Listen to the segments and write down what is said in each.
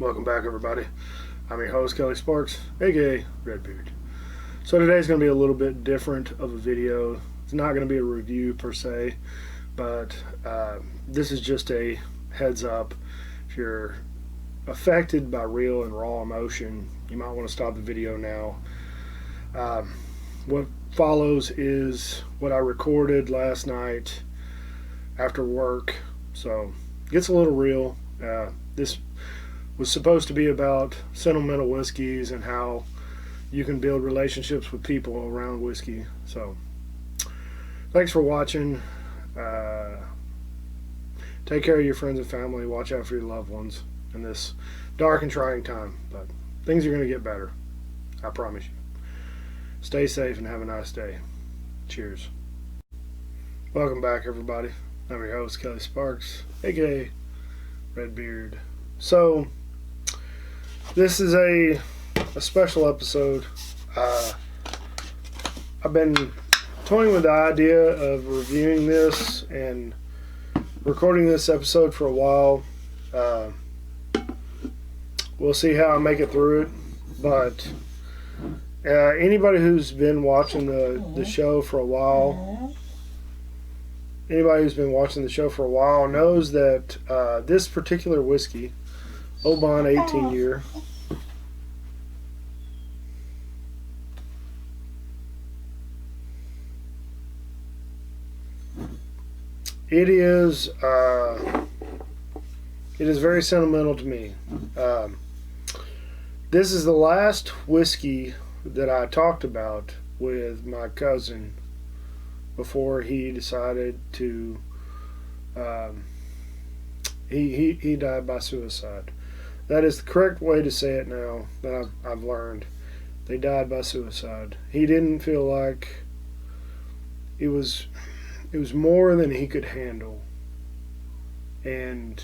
Welcome back, everybody. I'm your host, Kelly Sparks, aka Redbeard. So today's going to be a little bit different of a video. It's not going to be a review per se, but this is just a heads up. If you're affected by real and raw emotion, you might want to stop the video now. What follows is what I recorded last night after work, so it gets a little real. This was supposed to be about sentimental whiskeys and how you can build relationships with people around whiskey. So thanks for watching. Take care of your friends and family. Watch out for your loved ones in this dark and trying time, but things are going to get better, I promise you. Stay safe and have a nice day. Cheers. Welcome back, everybody. I'm your host, Kelly Sparks, aka Redbeard. So this is a special episode. I've been toying with the idea of reviewing this and recording this episode for a while. We'll see how I make it through it, but anybody who's been watching the show for a while, knows that this particular whiskey, Oban 18 year, it is very sentimental to me. This is the last whiskey that I talked about with my cousin before he decided to he died by suicide. That is the correct way to say it now that I've learned. They died by suicide. He didn't feel like it was more than he could handle, and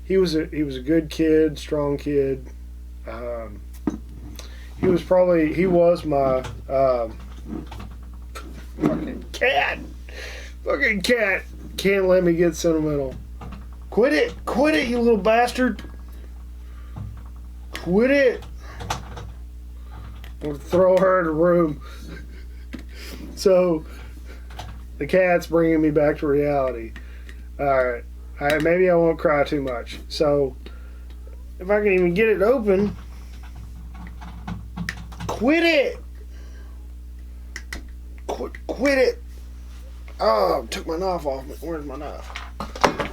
he was a good kid, strong kid. He was my fucking cat can't let me get sentimental. Quit it, you little bastard. Quit it. I'm gonna throw her in the room. So the cat's bringing me back to reality. Alright, maybe I won't cry too much. So if I can even get it open, quit it. Quit it. Oh, took my knife off me. Where's my knife?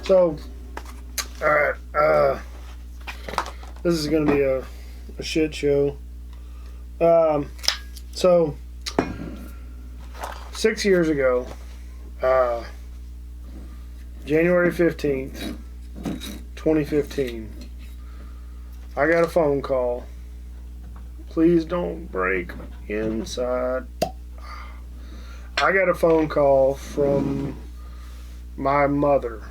So, alright, this is going to be a shit show. So, 6 years ago, January 15th, 2015, I got a phone call. Please don't break inside. I got a phone call from my mother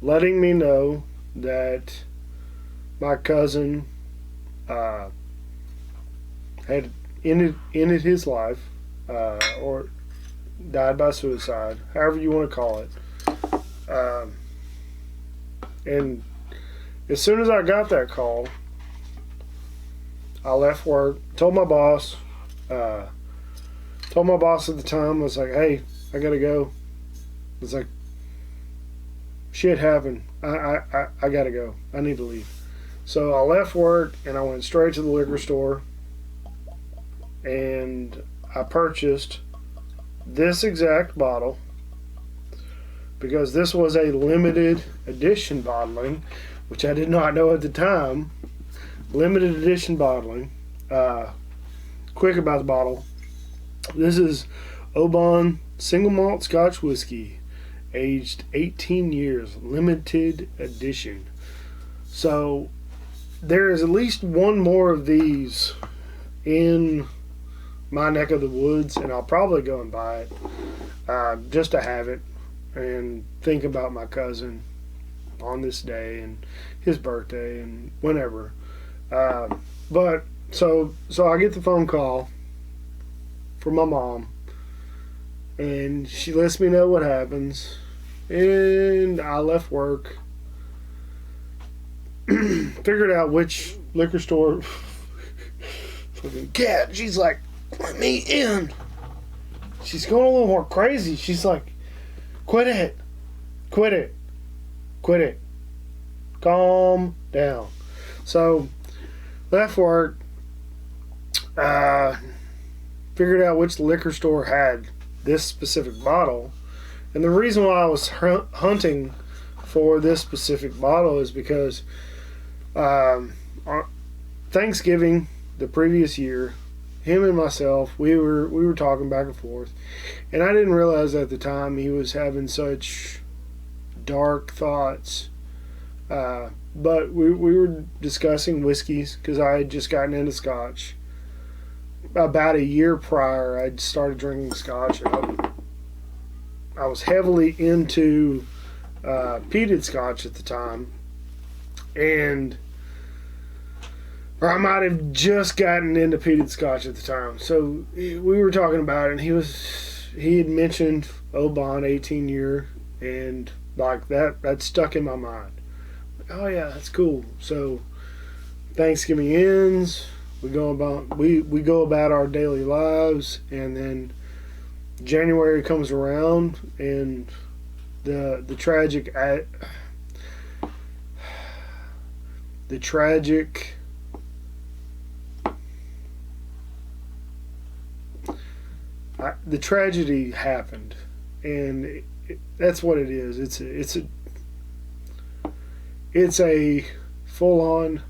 letting me know that my cousin had ended his life, or died by suicide, however you want to call it. And as soon as I got that call, I left work, told my boss at the time, I was like, hey, I gotta go. It's like, shit happened. I gotta go. I need to leave. So I left work and I went straight to the liquor store and I purchased this exact bottle because this was a limited edition bottling, which I did not know at the time. Limited edition bottling. Quick about the bottle. This is Oban single malt Scotch whiskey, aged 18 years, limited edition. So there is at least one more of these in my neck of the woods, and I'll probably go and buy it just to have it and think about my cousin on this day and his birthday and whenever. But so I get the phone call from my mom, and she lets me know what happens, and I left work figured out which liquor store. Fucking cat. She's like, let me in. She's going a little more crazy. She's like, quit it. Quit it. Quit it. Calm down. So, left work. Figured out which liquor store had this specific bottle. And the reason why I was hunting for this specific bottle is because on Thanksgiving the previous year, him and myself, we were talking back and forth, and I didn't realize at the time he was having such dark thoughts. But we were discussing whiskeys because I had just gotten into Scotch. About a year prior, I'd started drinking Scotch, and I was heavily into peated Scotch at the time, or I might have just gotten into peated Scotch at the time. So we were talking about it, and he had mentioned Oban 18 year, and like that stuck in my mind. Oh yeah, that's cool. So Thanksgiving ends, we go about our daily lives, and then January comes around, and the tragic the tragedy happened, and that's what it is. It's a full on.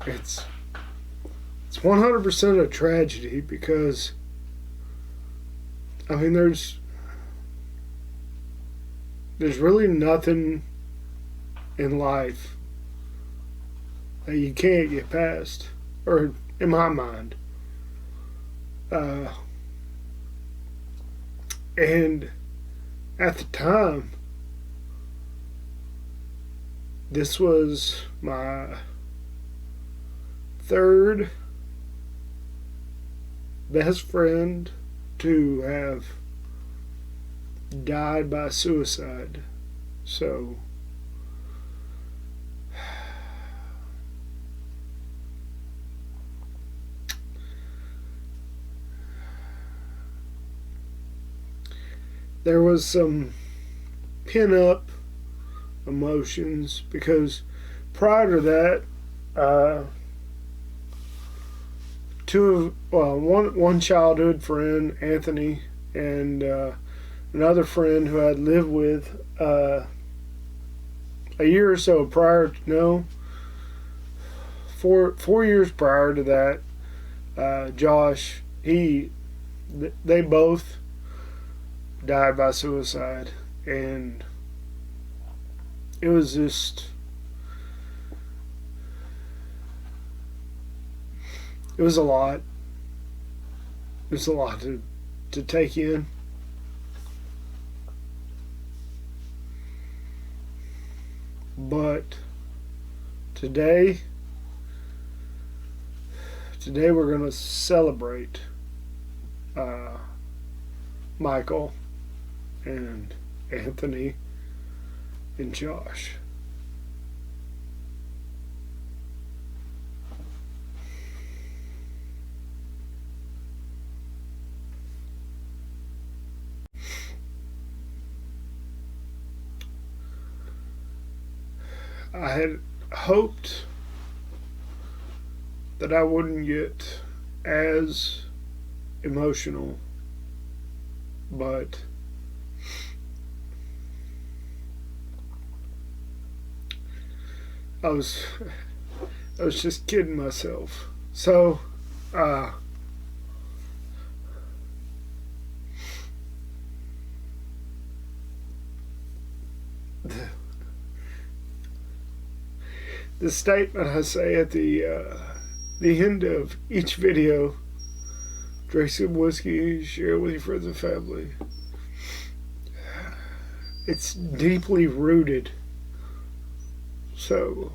It's 100% a tragedy because, I mean, there's really nothing in life that you can't get past, or in my mind. And at the time, this was my third best friend to have died by suicide. So there was some pin-up emotions because prior to that, one childhood friend, Anthony, and another friend who I'd lived with a year or so prior to, no, 4 years prior to that, Josh, they both died by suicide, and it was just, it was a lot. It was a lot to take in. But today we're going to celebrate Michael and Anthony and Josh. I had hoped that I wouldn't get as emotional, but I was just kidding myself. So the statement I say at the end of each video: drink some whiskey, share it with your friends and family. It's deeply rooted. So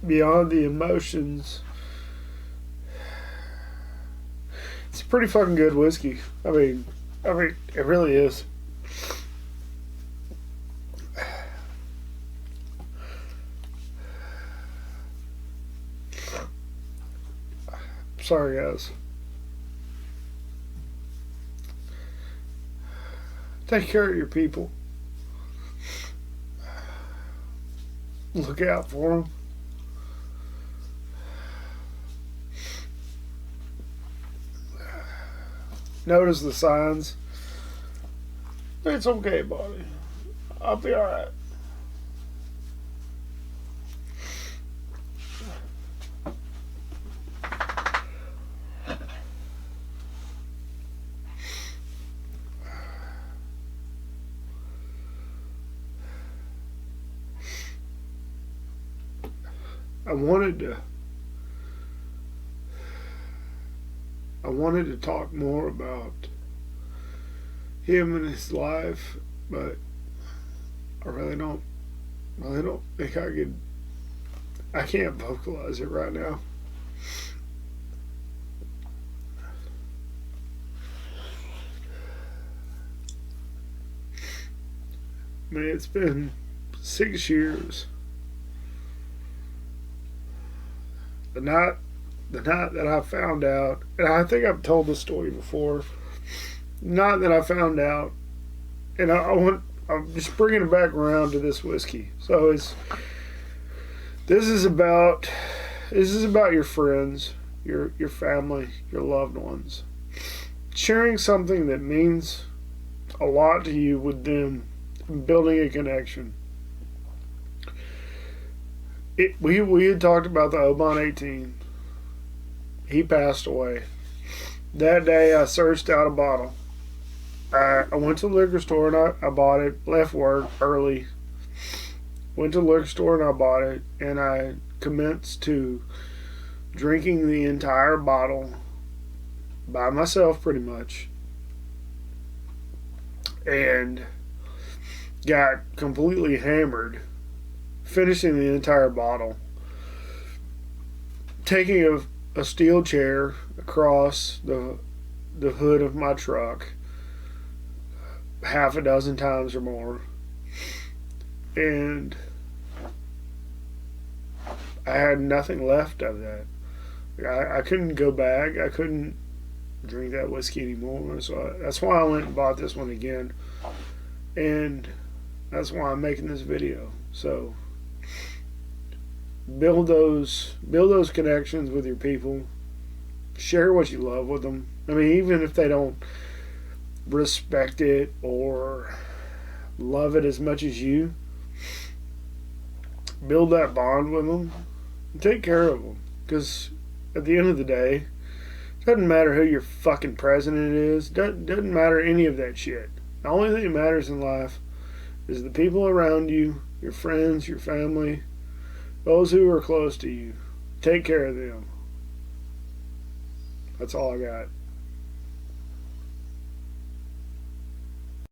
Beyond the emotions, it's a pretty fucking good whiskey. I mean, it really is. Sorry, guys. Take care of your people. Look out for them. Notice the signs. It's okay, buddy. I'll be alright. I wanted to talk more about him and his life, but I really don't think I can't vocalize it right now. I mean, it's been 6 years. The night that I found out, and I think I've told this story before, the night that I found out, and I'm just bringing it back around to this whiskey. So this is about your friends, your family, your loved ones, sharing something that means a lot to you with them, building a connection. We had talked about the Oban 18. He passed away. That day I searched out a bottle. I went to the liquor store and I bought it. Left work early. Went to the liquor store and I bought it. And I commenced to drinking the entire bottle by myself pretty much. And got completely hammered. Finishing the entire bottle, taking a steel chair across the hood of my truck half a dozen times or more, and I had nothing left of that. I couldn't go back. I couldn't drink that whiskey anymore. So that's why I went and bought this one again, and that's why I'm making this video. So build those connections with your people. Share what you love with them. I mean, even if they don't respect it or love it as much as you, build that bond with them and take care of them. Because at the end of the day, it doesn't matter who your fucking president is. Doesn't matter any of that shit. The only thing that matters in life is the people around you, your friends, your family, those who are close to you. Take care of them. That's all I got.